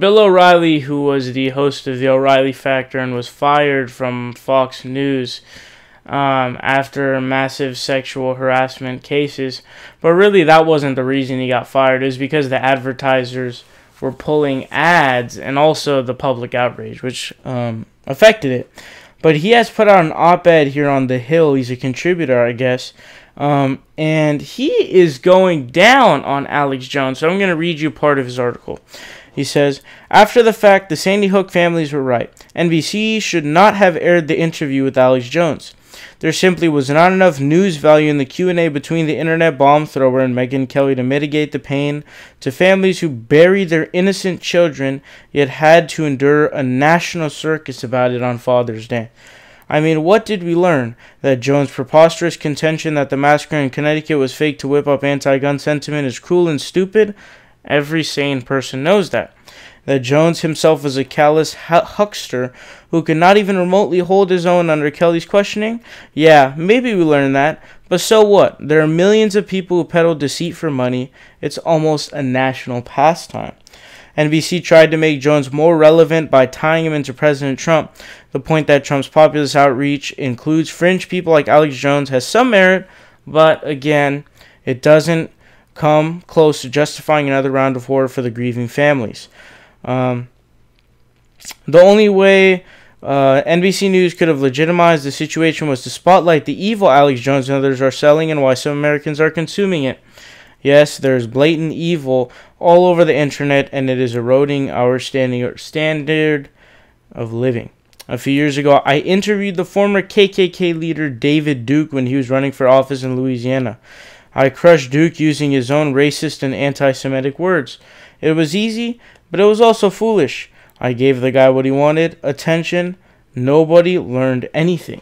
Bill O'Reilly, who was the host of the O'Reilly Factor and was fired from Fox News after massive sexual harassment cases. But really, that wasn't the reason he got fired. It was because the advertisers were pulling ads and also the public outrage, which affected it. But he has put out an op-ed here on The Hill. He's a contributor, I guess. And he is going down on Alex Jones. So I'm going to read you part of his article. He says, after the fact, the Sandy Hook families were right. NBC should not have aired the interview with Alex Jones. There simply was not enough news value in the Q&A between the internet bomb thrower and Megyn Kelly to mitigate the pain to families who buried their innocent children yet had to endure a national circus about it on Father's Day. I mean, what did we learn? That Jones' preposterous contention that the massacre in Connecticut was fake to whip up anti-gun sentiment is cruel and stupid? Every sane person knows that. That Jones himself was a callous huckster who could not even remotely hold his own under Kelly's questioning? Yeah, maybe we learned that. But so what? There are millions of people who peddle deceit for money. It's almost a national pastime. NBC tried to make Jones more relevant by tying him into President Trump. The point that Trump's populist outreach includes fringe people like Alex Jones has some merit, but again, it doesn't come close to justifying another round of horror for the grieving families. The only way NBC News could have legitimized the situation was to spotlight the evil Alex Jones and others are selling and why some Americans are consuming it. Yes, there's blatant evil all over the internet, and it is eroding our standard of living. A few years ago, I interviewed the former KKK leader David Duke when he was running for office in Louisiana. I crushed Duke using his own racist and anti-Semitic words. It was easy, but it was also foolish. I gave the guy what he wanted, attention. Nobody learned anything.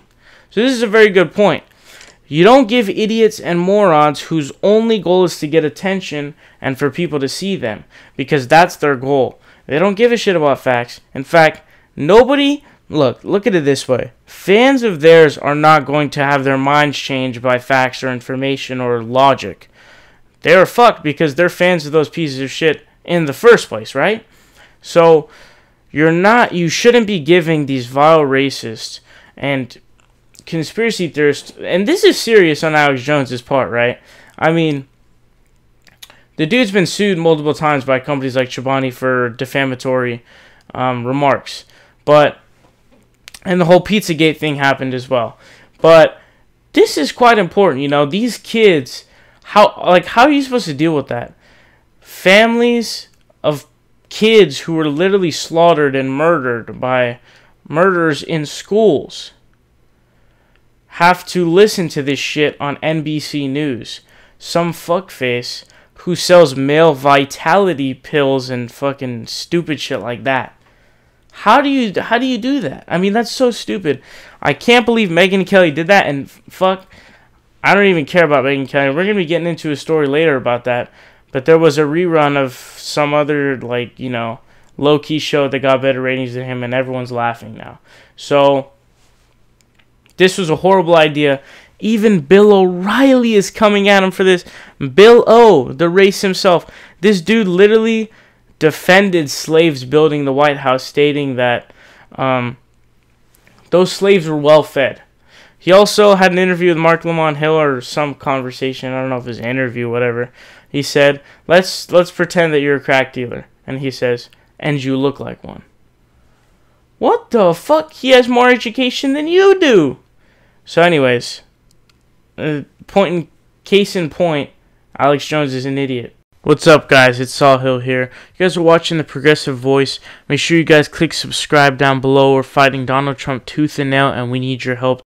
So this is a very good point. You don't give idiots and morons whose only goal is to get attention and for people to see them, because that's their goal. They don't give a shit about facts. In fact, nobody, look at it this way. Fans of theirs are not going to have their minds changed by facts or information or logic. They're fucked because they're fans of those pieces of shit in the first place, right? So you shouldn't be giving these vile racists and conspiracy theorists, and this is serious on Alex Jones' part, right? I mean, the dude's been sued multiple times by companies like Chobani for defamatory remarks, and the whole Pizzagate thing happened as well. But this is quite important, you know. These kids, how are you supposed to deal with that? Families of kids who were literally slaughtered and murdered by murderers in schools have to listen to this shit on NBC News. Some fuckface who sells male vitality pills and fucking stupid shit like that. How do you do that? I mean, that's so stupid. I can't believe Megyn Kelly did that, and fuck, I don't even care about Megyn Kelly. We're going to be getting into a story later about that. But there was a rerun of some other, like, you know, low-key show that got better ratings than him, and everyone's laughing now. So this was a horrible idea. Even Bill O'Reilly is coming at him for this. Bill O, the race himself. This dude literally defended slaves building the White House, stating that those slaves were well fed. He also had an interview with Mark Lamont Hill, or some conversation. I don't know if it was an interview, whatever. He said, let's pretend that you're a crack dealer. And he says, and you look like one. What the fuck? He has more education than you do. So anyways, case in point, Alex Jones is an idiot. What's up, guys? It's Saul Hill here. You guys are watching The Progressive Voice. Make sure you guys click subscribe down below. We're fighting Donald Trump tooth and nail, and we need your help.